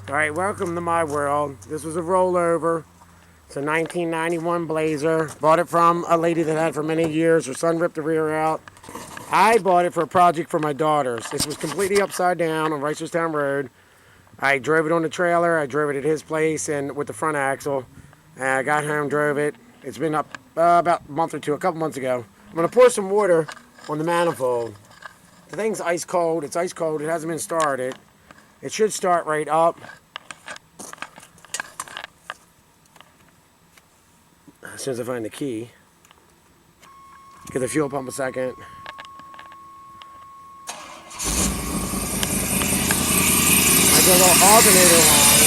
Alright, welcome to my world. This was a rollover. It's a 1991 Blazer. Bought it from a lady that had it for many years. Her son ripped the rear out. I bought it for a project for my daughters. This was completely upside down on Reisterstown Road. I drove it on the trailer. I drove it at his place and with the front axle. I got home, drove it. It's been up about a month or two, a couple months ago. I'm going to pour some water on the manifold. The thing's ice cold. It's ice cold. It hasn't been started. It should start right up. As soon as I find the key. Get the fuel pump a second. I got a little alternator line.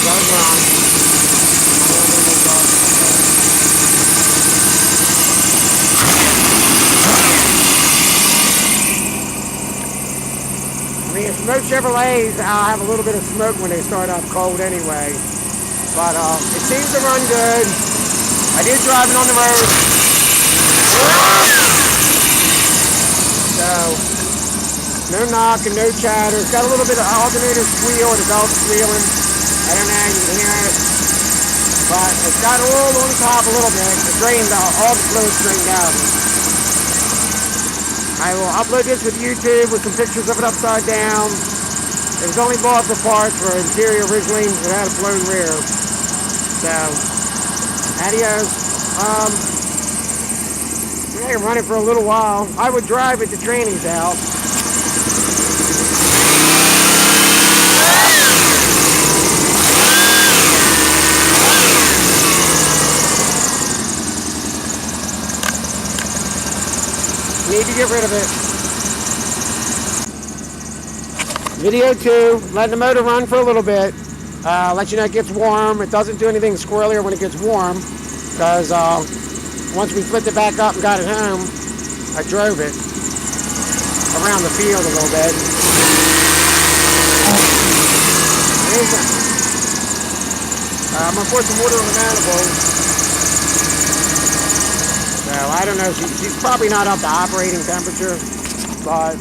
Does run. I mean, most Chevrolets have a little bit of smoke when they start up cold anyway. But it seems to run good. I did drive it on the road. So, no knock and no chatter. It's got a little bit of alternator squeal. The belt's squealing. I don't know, you can hear it. But it's got oil on the top a little bit. It drained, all the fluid's drained out. I will upload this with YouTube with some pictures of it upside down. It was only bought for parts for interior originally. It had a blown rear. So, adios. I can run it for a little while. I would drive it to training's out. Need to get rid of it. Video 2, letting the motor run for a little bit. Let you know it gets warm. It doesn't do anything squirrelier when it gets warm, because once we flipped it back up and got it home, I drove it around the field a little bit. I'm going to pour some water on the manifold. So I don't know, she's probably not up to operating temperature, but